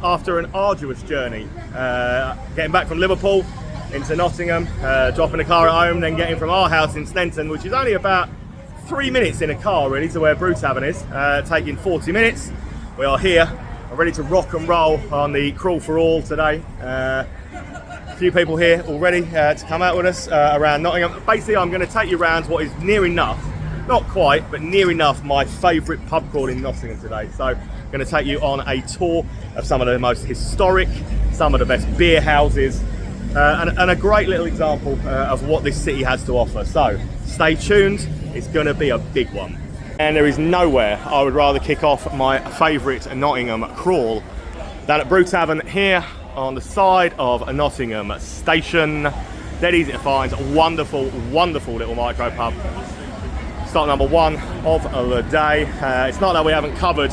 after an arduous journey. Getting back from Liverpool into Nottingham, dropping the car at home, then getting from our house in Stenton, which is only about 3 minutes in a car really to where Brew Tavern is, taking 40 minutes. We are here, ready to rock and roll on the Crawl for All today. A few people here already to come out with us around Nottingham. Basically, I'm going to take you around what is near enough, not quite, but near enough my favourite pub crawl in Nottingham today. So I'm going to take you on a tour of some of the most historic, some of the best beer houses, and a great little example of what this city has to offer. So stay tuned, it's going to be a big one. And there is nowhere I would rather kick off my favourite Nottingham crawl than at Brew Tavern here on the side of Nottingham Station. Dead easy to find, wonderful, wonderful little micro pub. Stop number one of the day. It's not that we haven't covered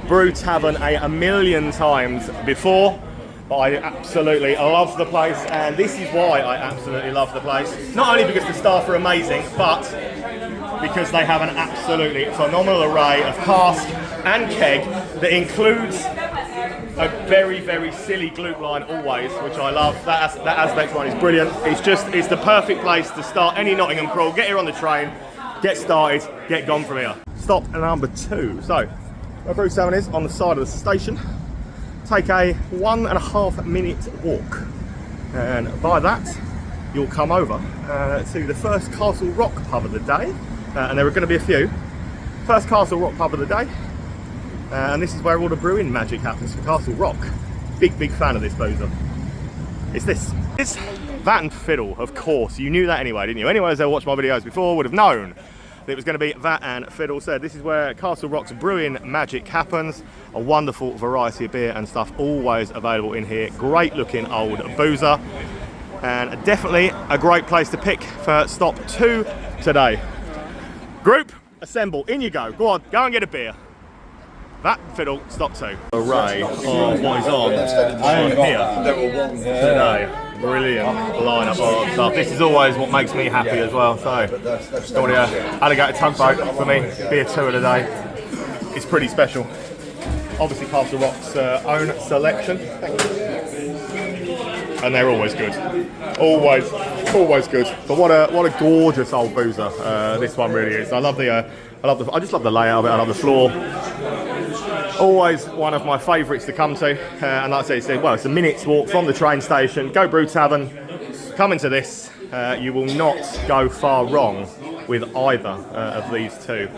Brew Tavern a million times before, but I absolutely love the place, and this is why I absolutely love the place. Not only because the staff are amazing, but because they have an absolutely phenomenal array of cask and keg that includes a very, very silly glute line always, which I love. That aspect one is brilliant. It's the perfect place to start any Nottingham crawl. Get here on the train, get started, get gone from here. Stop number two. So, where Brew Tavern is, on the side of the station. Take a 1.5 minute walk, and by that you'll come over to the first Castle Rock pub of the day, and there are going to be a few. First Castle Rock pub of the day, and this is where all the brewing magic happens for Castle Rock. Big fan of this boozer. It's this. It's Vat and Fiddle, of course. You knew that anyway, didn't you? Anyone who's ever watched my videos before would have known that it was going to be Vat and Fiddle. So this is where Castle Rock's brewing magic happens. A wonderful variety of beer and stuff always available in here. Great looking old boozer, and definitely a great place to pick for stop two today. Group, assemble, in you go. Go on, go and get a beer. Vat and Fiddle, stop two. Array of what is on here today. Brilliant lineup of stuff. This is always what makes me happy as well. So, got the alligator tugboat for me. Beer two of the day. It's pretty special. Obviously, Castle Rock's own selection, and they're always good. Always good. But what a gorgeous old boozer this one really is. I just love the layout of it. I love the floor. Always one of my favourites to come to, and like I say, it's a minute's walk from the train station. Go Brew Tavern, come into this. You will not go far wrong with either of these two.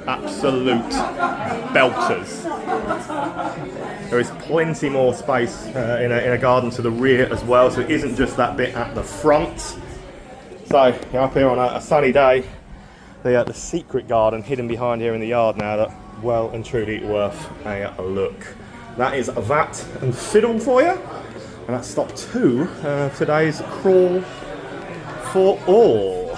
Absolute belters. There is plenty more space in a garden to the rear as well, so it isn't just that bit at the front. So you're up here on a sunny day. The secret garden hidden behind here in the yard now, that well and truly worth a look. That is Vat and Fiddle for you, and that's stop two of today's Crawl for All.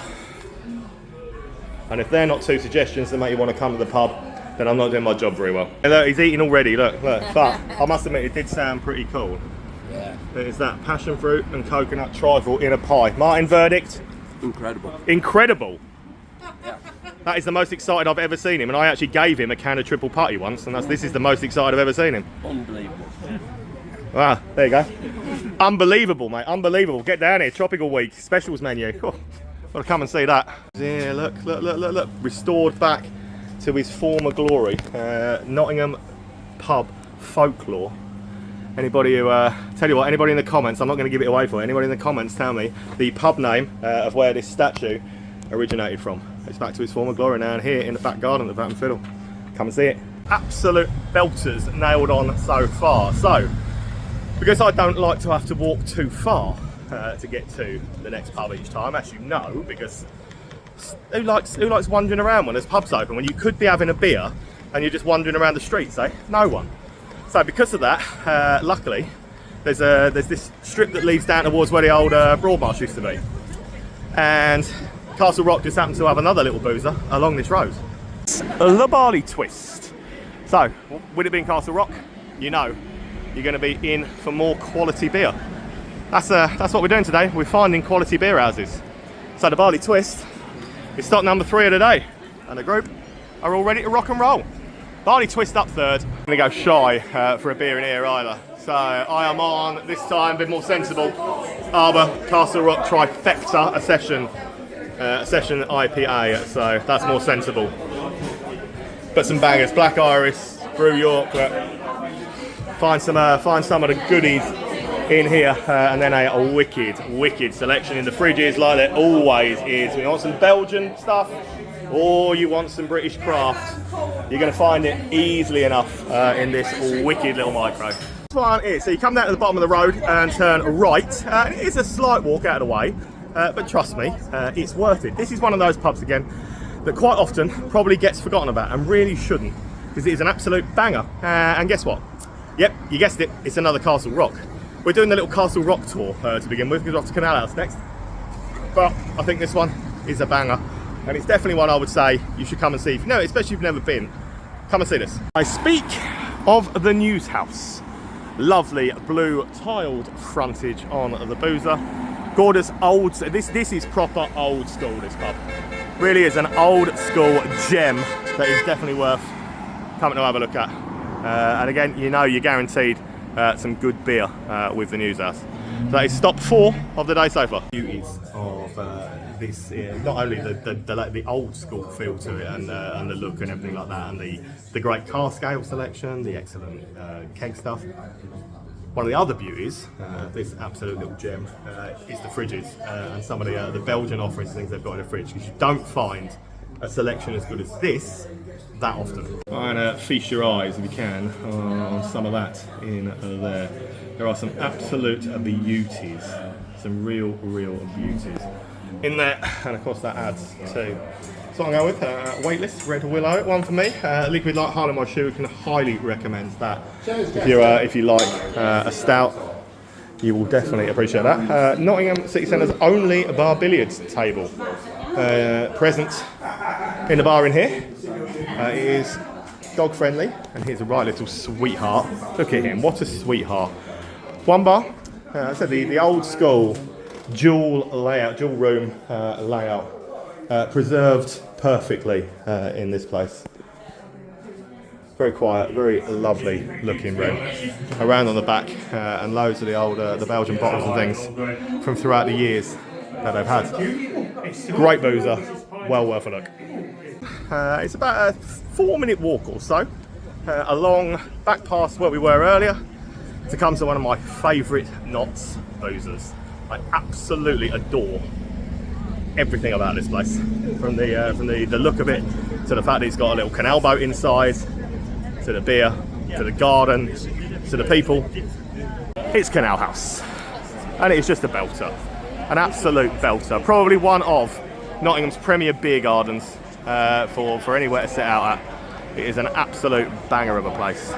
And if they're not two suggestions that make you want to come to the pub, then I'm not doing my job very well. And look, he's eating already, look. But I must admit, it did sound pretty cool. Yeah. It's that passion fruit and coconut trifle in a pie. Martin, verdict? Incredible. That is the most excited I've ever seen him, and I actually gave him a can of triple putty once, and this is the most excited I've ever seen him. Unbelievable. Wow, there you go. Unbelievable, mate, unbelievable. Get down here, tropical week, specials menu. Oh, gotta come and see that. Yeah, look. Restored back to his former glory. Nottingham pub folklore. Anybody who, tell you what, anybody in the comments, I'm not going to give it away for you, anybody in the comments tell me the pub name of where this statue originated from. It's back to its former glory now, and here in the back garden of Vat and Fiddle. Come and see it. Absolute belters nailed on so far. So, because I don't like to have to walk too far to get to the next pub each time, as you know, because who likes wandering around when there's pubs open, when you could be having a beer and you're just wandering around the streets, eh? No one. So because of that, luckily, there's this strip that leads down towards where the old Broadmarsh used to be. And Castle Rock just happens to have another little boozer along this road. The Barley Twist. So, with it being Castle Rock, you know you're going to be in for more quality beer. That's what we're doing today. We're finding quality beer houses. So the Barley Twist is stock number 3 of the day, and the group are all ready to rock and roll. Barley Twist up third. I'm going to go shy for a beer in here either. So I am on, this time a bit more sensible, Arbor Castle Rock Trifecta, a session IPA, so that's more sensible. But some bangers, Black Iris, Brew York, find some of the goodies in here, and then a wicked selection in the fridges like there always is. You want some Belgian stuff, or you want some British craft, you're going to find it easily enough in this wicked little micro. This one is, so you come down to the bottom of the road and turn right, and it is a slight walk out of the way, but trust me, it's worth it. This is one of those pubs again that quite often probably gets forgotten about and really shouldn't, because it is an absolute banger. And guess what? Yep, you guessed it, it's another Castle Rock. We're doing the little Castle Rock tour to begin with, because we're off to Canal House next. But I think this one is a banger, and it's definitely one I would say you should come and see. No, especially if you've never been, come and see this. I speak of the Newshouse. Lovely blue tiled frontage on the boozer. Gorgeous old, this is proper old school, this pub. Really is an old school gem that is definitely worth coming to have a look at. And again, you know you're guaranteed some good beer with the Newshouse. So that is stop 4 of the day so far. Beauties of this, not only the old school feel to it and the look and everything like that, and the great car scale selection, the excellent keg stuff. One of the other beauties of this absolute little gem is the fridges and some of the Belgian offerings, things they've got in the fridge, because you don't find a selection as good as this that often. Try and feast your eyes if you can on some of that in there. There are some absolute beauties, some real beauties in there, and of course that adds to. So I'm going with Weightless Red Willow, one for me. Liquid Light Heart on my shoe, can highly recommend that. If you like a stout, you will definitely appreciate that. Nottingham City Centre's only bar billiards table present in the bar in here. It is dog friendly, and here's a right little sweetheart. Look at him, what a sweetheart. One bar, I said the old school dual layout, dual room layout, preserved perfectly in this place. Very quiet, very lovely looking room. Around on the back, and loads of the old the Belgian bottles and things from throughout the years that they've had. Great boozer, well worth a look. It's about a 4-minute walk or so along back past where we were earlier to come to one of my favourite Knots boozers. I absolutely adore everything about this place, from the look of it to the fact that it's got a little canal boat inside, to the beer, to the garden, to the people. It's Canal House, and it's just a belter, an absolute belter. Probably one of Nottingham's premier beer gardens for anywhere to sit out at. It is an absolute banger of a place.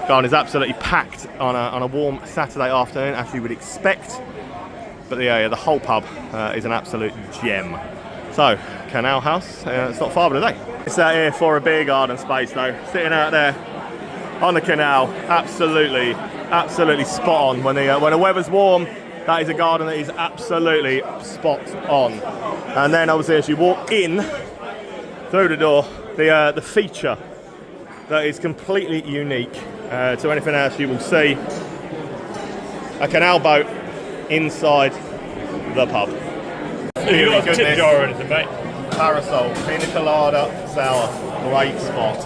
Garden is absolutely packed on a warm Saturday afternoon, as you would expect. But the whole pub is an absolute gem. So, Canal House, it's not far today. It's out here for a beer garden space though, sitting out there on the canal, absolutely spot on. When the weather's warm, that is a garden that is absolutely spot on. And then obviously as you walk in through the door, the feature that is completely unique to anything else you will see, a canal boat inside the pub. You got a tip jar or anything, mate? Parasol, pina colada, sour, great spot.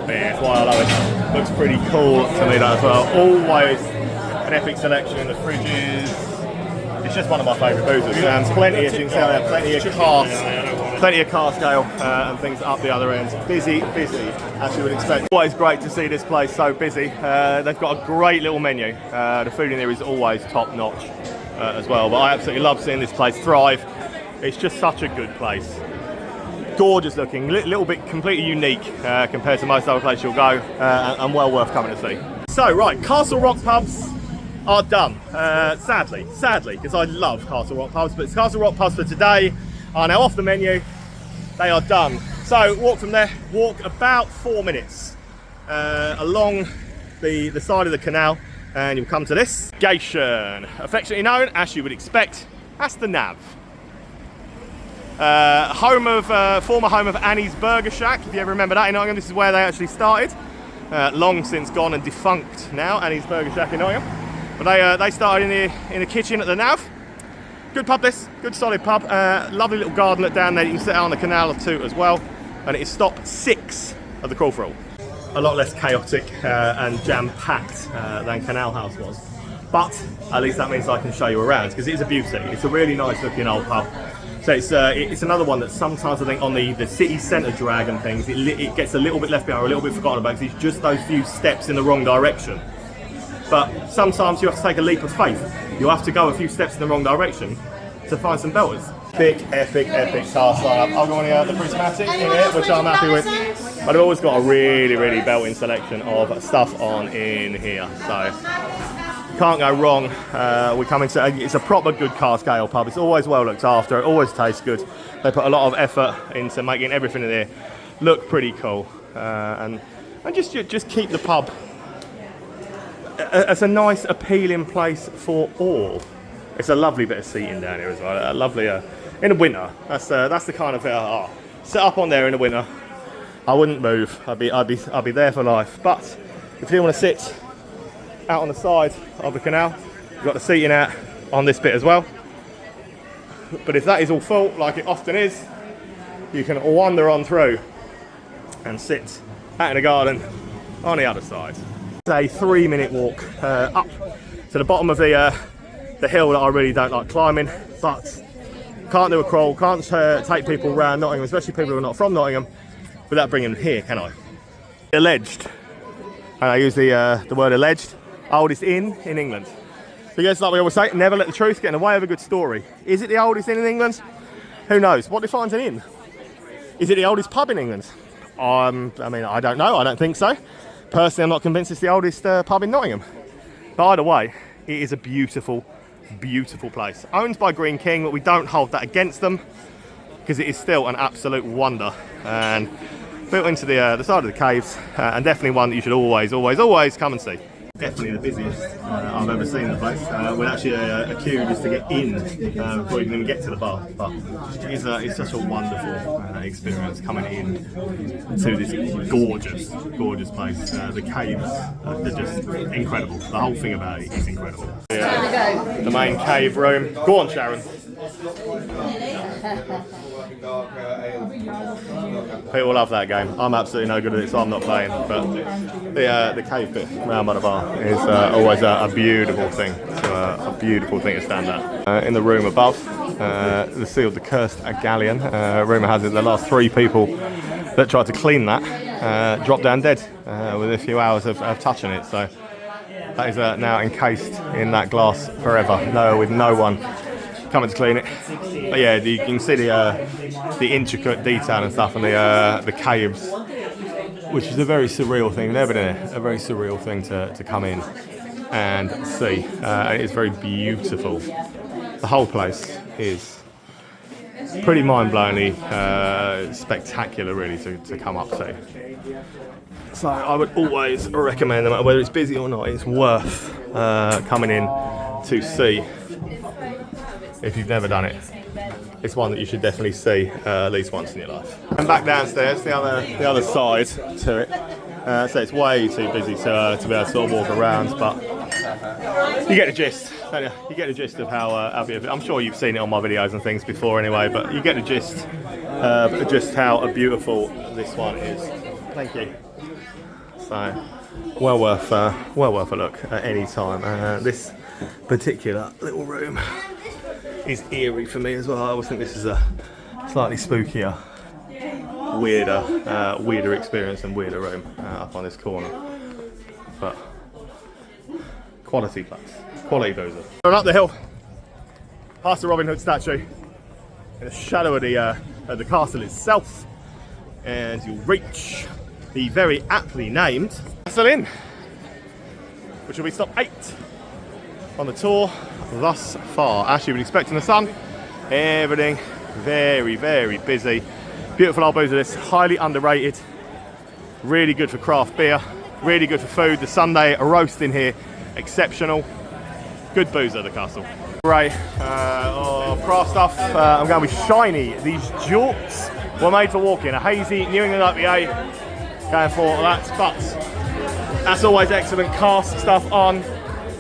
Yeah, that's why I love it. Looks pretty cool to me, that as well. Always an epic selection in the fridges. It's just one of my favourite boozers. And plenty, as you can see out there, plenty of car scale and things up the other end. Busy, as you would expect. Always great to see this place so busy. They've got a great little menu. The food in there is always top notch as well. But I absolutely love seeing this place thrive. It's just such a good place. Gorgeous looking, little bit completely unique compared to most other places you'll go, and well worth coming to see. So right, Castle Rock pubs are done. Sadly, because I love Castle Rock pubs, but Castle Rock pubs for today are now off the menu. They are done. So walk from there, walk about 4 minutes along the side of the canal, and you'll come to this station, affectionately known, as you would expect, as the Nav. Former home of Annie's Burger Shack, if you ever remember that in Nottingham. This is where they actually started. long since gone and defunct now, Annie's Burger Shack in Nottingham. But they started in the kitchen at the Nav. Good pub this, good solid pub. Lovely little gardenlet down there. You can sit out on the Canal too as well. And it is stop 6 of the crawl for all. A lot less chaotic and jam-packed than Canal House was. But at least that means I can show you around, because it is a beauty. It's a really nice looking old pub. So it's another one that sometimes I think on the city centre drag and things, it gets a little bit left behind, or a little bit forgotten about, because it's just those few steps in the wrong direction. But sometimes you have to take a leap of faith. You have to go a few steps in the wrong direction to find some belters. Big, epic cast lineup. I've got the Prismatic in here, which I'm happy with. But I've always got a really belting selection of stuff on in here. So can't go wrong. We come into it's a proper good cask ale pub. It's always well looked after. It always tastes good. They put a lot of effort into making everything in there look pretty cool, and just keep the pub as a nice, appealing place for all. It's a lovely bit of seating down here as well. A lovely in the winter. That's the kind of sit up on there in the winter. I wouldn't move. I'd be there for life. But if you want to sit out on the side of the canal, you've got the seating out on this bit as well. But if that is all full, like it often is, you can wander on through and sit out in the garden on the other side. It's a 3-minute walk up to the bottom of the hill that I really don't like climbing, but can't do a crawl, can't take people around Nottingham, especially people who are not from Nottingham, without bringing them here, can I? Alleged, and I use the word alleged, oldest inn in England. Because like we always say, never let the truth get in the way of a good story. Is it the oldest inn in England? Who knows? What defines an inn? Is it the oldest pub in England? I mean, I don't know, I don't think so. Personally, I'm not convinced it's the oldest pub in Nottingham. But either way, it is a beautiful place. Owned by Green King, but we don't hold that against them, because it is still an absolute wonder. And built into the side of the caves, and definitely one that you should always come and see. Definitely the busiest I've ever seen the place. We're actually a queue just to get in before you can even get to the bar. But it's such a wonderful experience coming in to this gorgeous place. The caves are just incredible. The whole thing about it is incredible. The main cave room. Go on, Sharon. People love that game. I'm absolutely no good at it, so I'm not playing. But the cave bit round by the bar is always a beautiful thing. A beautiful thing to stand at. In the room above, the sealed the cursed galleon. Rumour has it the last 3 people that tried to clean that dropped down dead within a few hours of touching it. So that is now encased in that glass forever. With no one coming to clean it. But yeah, you can see the intricate detail and stuff, and the caves, which is a very surreal thing. Never done it. A very surreal thing to come in and see. It's very beautiful. The whole place is pretty mind-blowingly spectacular, really, to come up to. So I would always recommend them, whether it's busy or not. It's worth coming in to see. If you've never done it, it's one that you should definitely see at least once in your life. And back downstairs, the other side to it. So it's way too busy to be able to sort of walk around, but you get the gist, don't you? You get the gist of how beautiful. I'm sure you've seen it on my videos and things before anyway, but you get the gist of just how beautiful this one is. Thank you. So well worth a look at any time. This particular little room is eerie for me as well. I always think this is a slightly spookier, weirder experience and weirder room up on this corner. But quality place, quality boozer. Going up the hill, past the Robin Hood statue, in the shadow of the castle itself, and you'll reach the very aptly named Castle Inn, which will be stop 8 on the tour thus far. Actually, we're expecting the sun. Everything very busy. Beautiful old boozer, this highly underrated. Really good for craft beer. Really good for food. The Sunday roast in here, exceptional. Good boozer, the castle. Great. Craft stuff. I'm going with Shiny. These jorts were made for walking. A hazy New England IPA. Going for that, but That's always excellent cask stuff on.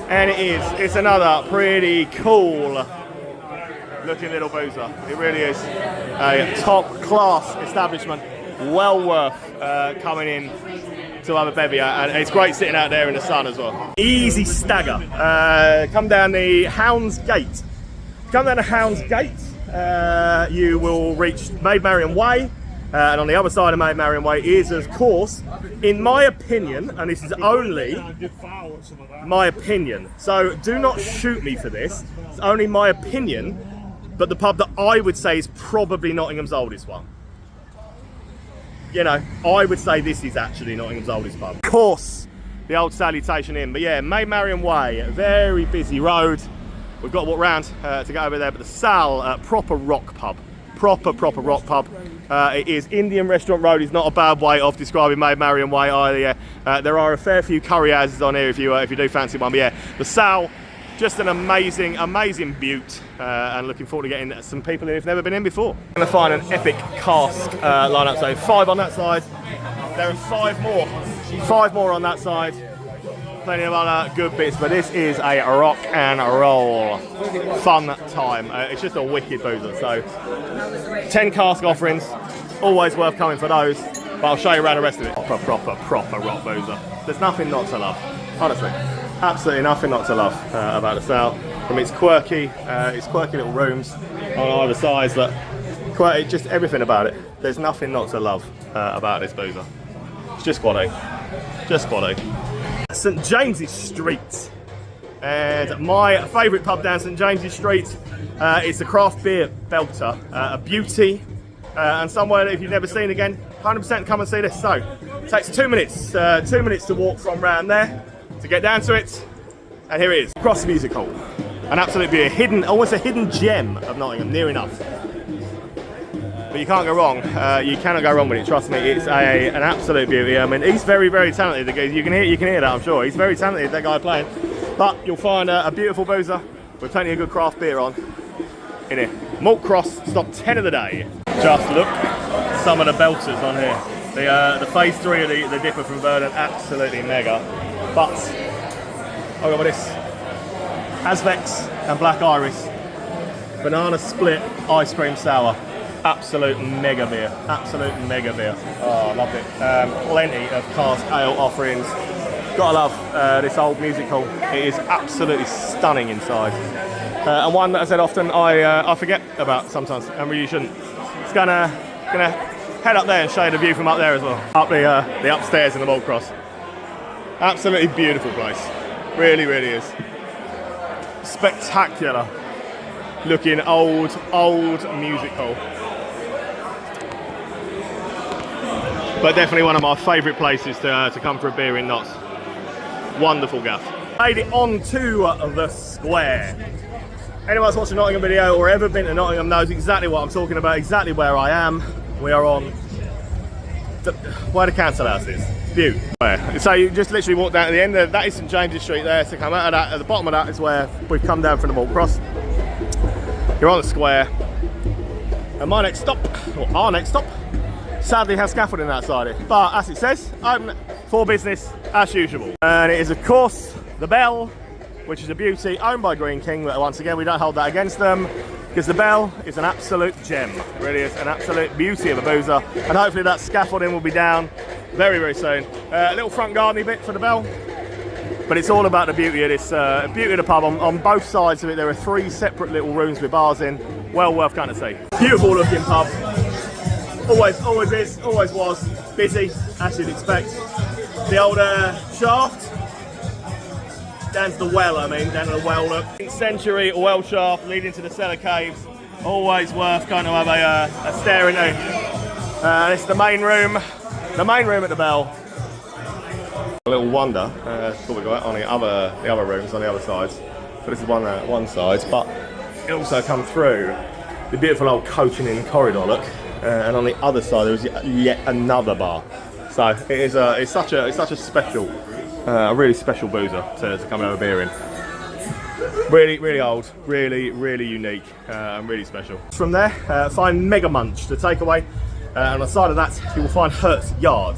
And it's another pretty cool looking little boozer. It really is a top class establishment. Well worth coming in to have a bevy at, and it's great sitting out there in the sun as well. Easy stagger. Come down the Hounds Gate. Come down the Hounds Gate, you will reach Maid Marian Way, and on the other side of Maid Marian Way is, of course, in my opinion, and this is only my opinion, so do not shoot me for this, it's only my opinion, but the pub that I would say is probably Nottingham's oldest one. You know, I would say this is actually Nottingham's oldest pub. Of course, the old Salutation Inn, but yeah, Maid Marian Way, a very busy road. We've got to walk round to get over there, but the Sal, proper rock pub. Proper rock pub. It is Indian Restaurant Road, is not a bad way of describing Maid Marian Way either. There are a fair few curry houses on here if you do fancy one, but yeah, the Sal, just an amazing beaut, and looking forward to getting some people in who've never been in before. I'm going to find an epic cask lineup, so 5 on that side, there are 5 more. 5 more on that side. Plenty of other good bits, but this is a rock and roll fun time. It's just a wicked boozer. So 10 cask offerings, always worth coming for those, but I'll show you around the rest of it. Proper rock boozer. There's nothing not to love, honestly. Absolutely nothing not to love about the Sal. I mean, it's quirky little rooms on either side, but just everything about it. There's nothing not to love about this boozer. It's just quality. Just quality. St James's Street, and my favourite pub down St James's Street is the Craft Beer Belter, a beauty, and somewhere that if you've never seen again, 100% come and see this. So it takes 2 minutes, 2 minutes to walk from round there to get down to it, and here it is, Cross Music Hall, an absolute beauty, almost a hidden gem of Nottingham, near enough. But you can't go wrong. You cannot go wrong with it. Trust me, it's an absolute beauty. I mean, he's very talented. You can hear that. I'm sure he's very talented. That guy playing. But you'll find a beautiful boozer with plenty of good craft beer on in here. Malt Cross, stop 10 of the day. Just look, some of the belters on here. The phase 3 of the Dipper from Vernon, absolutely mega. But I'll go with this: Asvex and Black Iris, banana split ice cream sour. Absolute mega beer. Oh, I loved it. Plenty of cask ale offerings. Gotta love this old music hall. It is absolutely stunning inside. And one that I said often I forget about sometimes, and really shouldn't. It's gonna head up there and show you the view from up there as well. Up the upstairs in the Malt Cross. Absolutely beautiful place. Really is. Spectacular looking old music hall. But definitely one of my favourite places to come for a beer in Notts. Wonderful gaff. Made it onto the square. Anyone that's watched a Nottingham video or ever been to Nottingham knows exactly what I'm talking about, exactly where I am. We are on where the Castle House is. Beaut. So you just literally walk down to the end of that is St James's Street there. So come out of that, at the bottom of that is where we've come down from the Malt Cross. You're on the square. And my next stop, or our next stop, sadly has scaffolding outside it, but as it says, open for business as usual. And it is of course the Bell, which is a beauty, owned by Green King, but once again we don't hold that against them, because the Bell is an absolute gem. It really is an absolute beauty of a boozer, and hopefully that scaffolding will be down very soon. A little front gardeny bit for the Bell, but it's all about the beauty of this, beauty of the pub. On both sides of it there are 3 separate little rooms with bars in, well worth going to see. Beautiful looking pub. Always is, always was, busy, as you'd expect. The old shaft, down to the well, down to the well look. 10th century well shaft leading to the cellar caves, always worth going to have a stare into. This is the main room at the Bell. A little wonder, before we go out on the other rooms on the other sides. So this is one side, but it also comes through the beautiful old coaching in corridor look. And on the other side there is yet another bar. So it is it's such a special, a really special boozer to come and have a beer in. Really old, really unique, and really special. From there, find Mega Munch, the takeaway. And on the side of that, you will find Hert's Yard.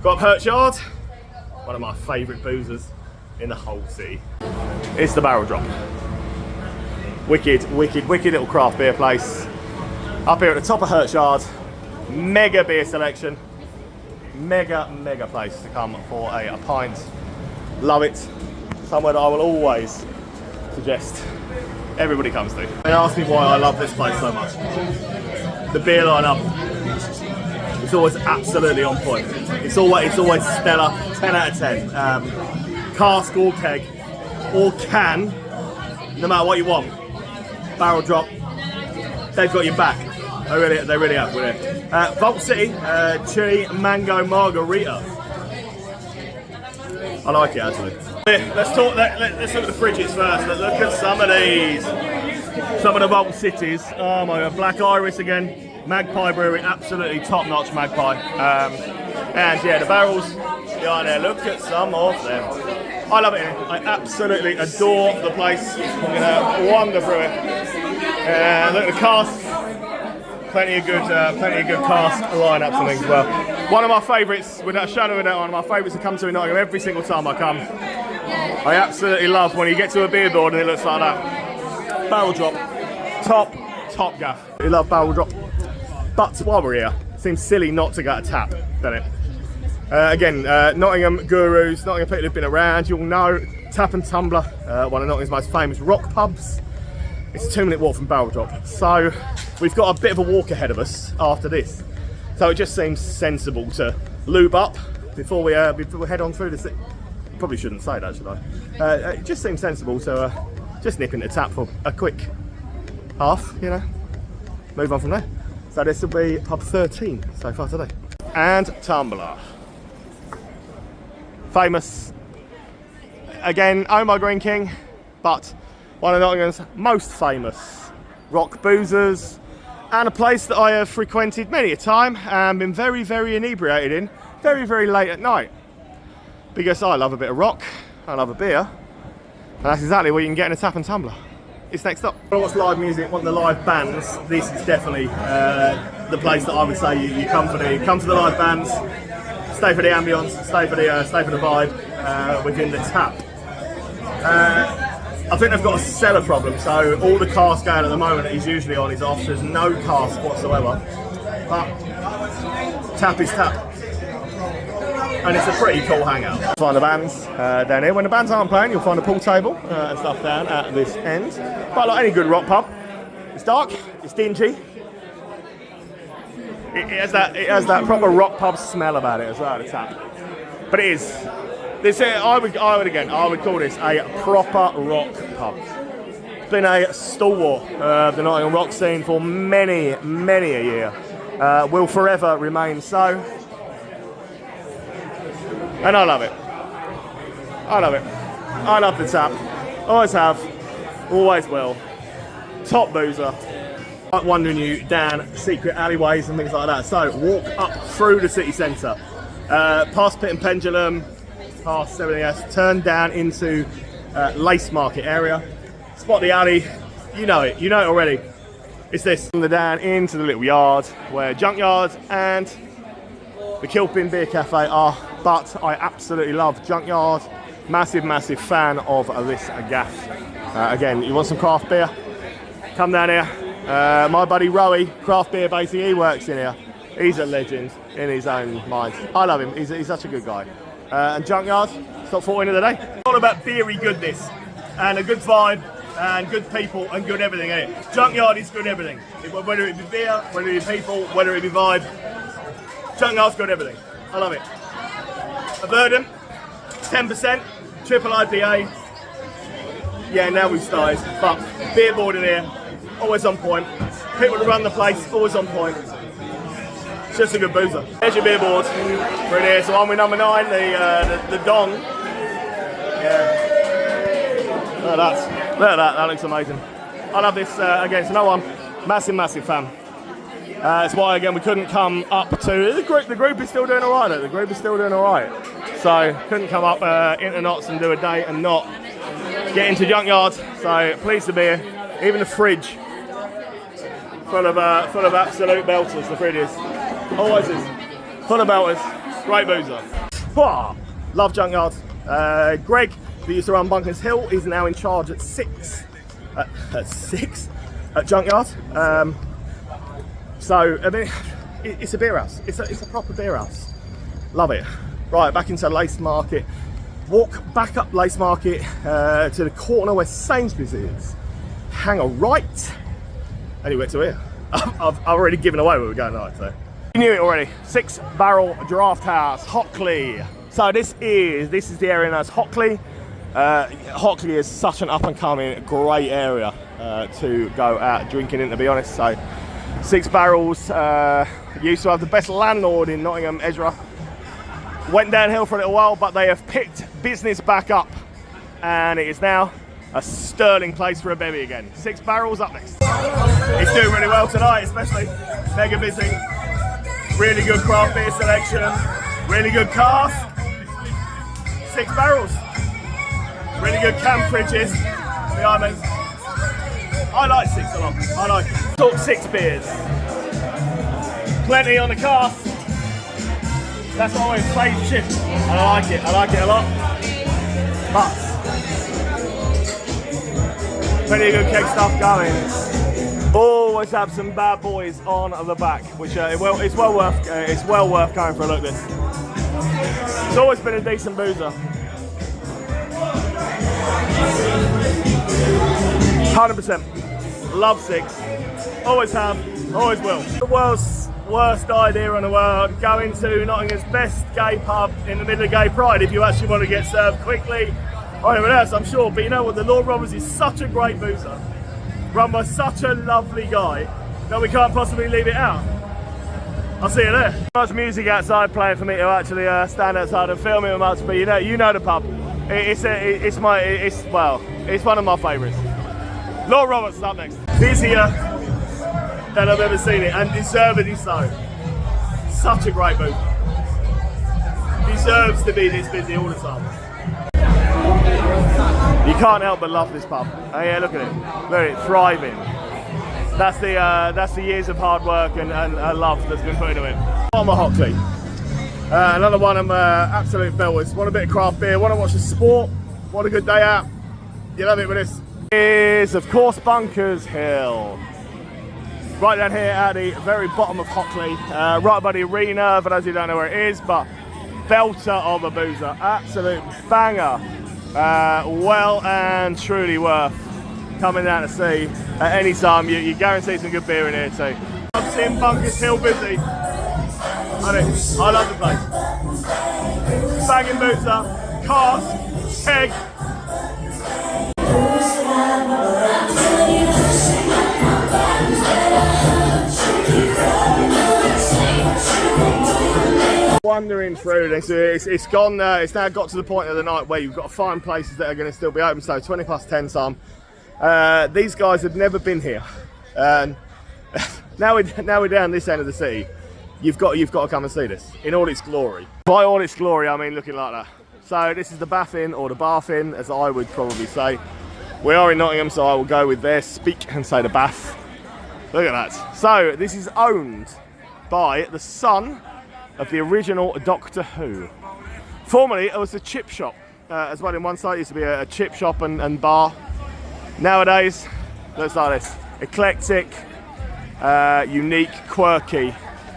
Got up Hert's Yard, one of my favourite boozers in the whole city. It's the Barrel Drop. Wicked, wicked, wicked little craft beer place. Up here at the top of Hertford. Mega beer selection. Mega, mega place to come for a pint. Love it. Somewhere that I will always suggest everybody comes to. They ask me why I love this place so much. The beer lineup is always absolutely on point. It's always stellar, 10 out of 10. Cask or keg or can, no matter what you want. Barrel Drop, they've got your back. They really have with it. Vault City, chili mango margarita. I like it actually. Let's look at the fridges first. Let's look at some of these. Some of the Vault Cities. Oh my god, Black Iris again. Magpie Brewery, absolutely top-notch Magpie. And yeah, the barrels behind there. Look at some of them. I love it here. I absolutely adore the place. You wander through it. Look at the cask. Plenty of good cask lineups and things as well. One of my favourites, without a shadow of a doubt, one of my favourites to come to in Nottingham every single time I come. I absolutely love when you get to a beer board and it looks like that. Barrel Drop, top gaff. We love Barrel Drop. But while we're here, it seems silly not to get a tap, doesn't it? Again, Nottingham gurus, Nottingham people who've been around, you'll know Tap and Tumbler, one of Nottingham's most famous rock pubs. It's a 2-minute walk from Barrel Drop. So we've got a bit of a walk ahead of us after this. So it just seems sensible to lube up before we head on through the city. Probably shouldn't say that, should I? It just seems sensible to just nip into tap for a quick half, you know, move on from there. So this will be pub 13 so far today. And Tumbler. Famous. Again, Omar Green King, but one of Nottingham's most famous rock boozers, and a place that I have frequented many a time and been very, very inebriated in, very, very late at night. Because I love a bit of rock, I love a beer, and that's exactly what you can get in a Tap and Tumbler. It's next up. When I watch live music, want the live bands, this is definitely the place that I would say you come for the live bands, stay for the ambience, stay for the vibe within the tap. I think they've got a cellar problem, so all the cask scale at the moment that he's usually on is off. There's no cask whatsoever, but tap is tap. And it's a pretty cool hangout. Find the bands down here. When the bands aren't playing, you'll find a pool table and stuff down at this end. But like any good rock pub, it's dark, it's dingy. It has that proper rock pub smell about it as well, the tap. But it is. I would call this a proper rock pub. It's been a stalwart of the Nottingham rock scene for many, many a year. Will forever remain so. And I love it. I love it. I love the tap. Always have. Always will. Top boozer. Like wandering you down secret alleyways and things like that. So walk up through the city centre. Past Pit and Pendulum. Past everything else. Turn down into Lace Market area. Spot the alley. You know it. You know it already. It's this. Down into the little yard where Junkyard and the Kilpin Beer Cafe are. But I absolutely love Junkyard. Massive, massive fan of this gaff. Again, you want some craft beer? Come down here. My buddy Rowie, craft beer basically, he works in here. He's a legend in his own mind. I love him. He's such a good guy. And Junkyard, top 14 of the day. It's all about beery goodness and a good vibe and good people and good everything in it. Junkyard is good everything. Whether it be beer, whether it be people, whether it be vibe. Junkyard's good everything. I love it. A Verdant, 10%, triple IPA. Yeah, now we've started. But beer board in here, always on point. People that run the place, always on point. It's just a good boozer. There's your beer board. We're in here. So on with number 9, the Dong. Yeah. Look at that. Look at that. That looks amazing. I love this. Again, it's another one. Massive, massive fan. That's why, again, we couldn't come up to... The group is still doing all right. The group is still doing all right. So, couldn't come up into Notts and do a day and not get into Junkyard. So, pleased to be here. Even the fridge, full of absolute belters, the fridge is. Always is. Full of belters. Great boozer. Love Junkyard. Greg, who used to run Bunkers Hill, is now in charge at 6 at Junkyard. So I mean, it's a beer house. It's a proper beer house. Love it. Right, back into Lace Market. Walk back up Lace Market to the corner where Sainsbury's is. Hang a right. Anyway, to here. I've already given away where we're going tonight, so. You knew it already. 6 Barrel Draft House, Hockley. So this is the area known as Hockley. Hockley is such an up and coming, great area to go out drinking in, to be honest. So 6 Barrels used to have the best landlord in Nottingham, Ezra. Went downhill for a little while, but they have picked business back up, and it is now a sterling place for a bevy again. 6 Barrels up next. It's doing really well tonight, especially. Mega busy. Really good craft beer selection. Really good cask. 6 Barrels. Really good can fridges. Behind me. I like 6 a lot. I like it. Talk 6 beers. Plenty on the cask. That's always phase shift. I like it a lot. But plenty of good keg stuff going. Always have some bad boys on the back, which it's well worth going for a look at this. It's always been a decent boozer. 100%. Love 6. Always have. Always will. The world's worst idea in the world, going to Nottingham's best gay pub in the middle of Gay Pride if you actually want to get served quickly or anyone else, I'm sure. But you know what, the Lord Robbers is such a great boozer, run by such a lovely guy, that we can't possibly leave it out. I'll see you there. Much music outside playing for me to actually stand outside and film it much, but you know the pub. It's one of my favourites. Lord Roberts up next. Busier than I've ever seen it, and deservedly so. Such a great booth. Deserves to be this busy all the time. You can't help but love this pub. Oh yeah, look at it. Look at it, thriving. That's the years of hard work and love that's been put into it. Bottom of Hockley. Another one of absolute belters. Want a bit of craft beer, want to watch the sport, want a good day out. You love it with this. Is of course Bunkers Hill. Right down here at the very bottom of Hockley, right by the arena, for those who don't know where it is, but belter of a boozer, absolute banger. Well and truly worth coming down to see at any time. You guarantee some good beer in here too. I've seen Bunkers Hill busy. I love the place. Banging boozer, cask, keg. Wandering through this, it's gone. It's now got to the point of the night where you've got to find places that are going to still be open. So 20 past 10 some. These guys have never been here. Now we're down this end of the city. You've got to come and see this in all its glory. By all its glory, I mean looking like that. So this is the Bath Inn, or the Bath Inn, as I would probably say. We are in Nottingham, so I will go with their speak and say the Bath. Look at that. So this is owned by the son of the original Doctor Who. Formerly, it was a chip shop as well. In one side, it used to be a chip shop and bar. Nowadays, looks like this: eclectic, unique, quirky,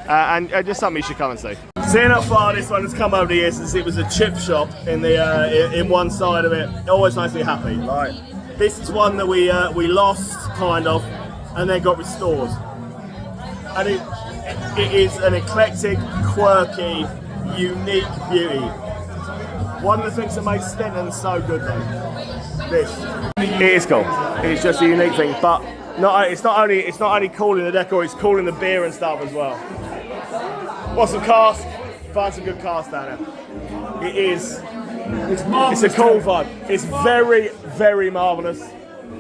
and just something you should come and see. Seeing how far this one has come over the years since it was a chip shop in one side of it, always makes me happy. Like, this is one that we lost, kind of, and then got restored. And it is an eclectic, quirky, unique beauty. One of the things that makes Stenton so good though. This. It is cool. It's just a unique thing, but it's not only cool in the decor, it's cool in the beer and stuff as well. Want some cask? Find some good cask down there. It's a cool vibe. It's very, very marvellous.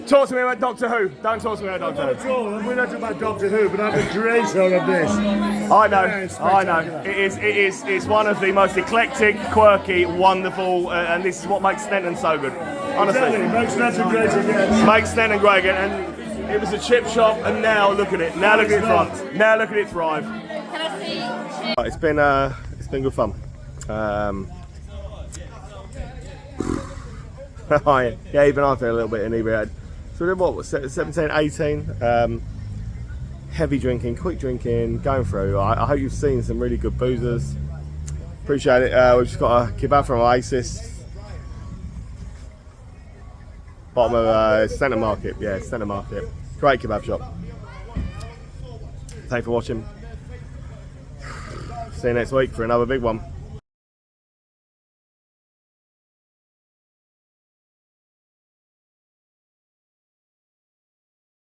Talk to me about Doctor Who. Don't talk to me about Doctor Who. We're not talking about Doctor Who, but I'm the creator of this. I know. It's one of the most eclectic, quirky, wonderful, and this is what makes Stenton so good. Honestly. Exactly. Makes Stenton great again. Makes Stenton great again. And it was a chip shop, and now look at it. Now look at it front. Now look at it thrive. Can I see? It's been good fun. Yeah, even I feel a little bit inebriated. So we did what, 17, 18? Heavy drinking, quick drinking, going through. I hope you've seen some really good boozers. Appreciate it. We've just got a kebab from Oasis. Bottom of Centre Market. Yeah, Centre Market. Great kebab shop. Thanks for watching. See you next week for another big one.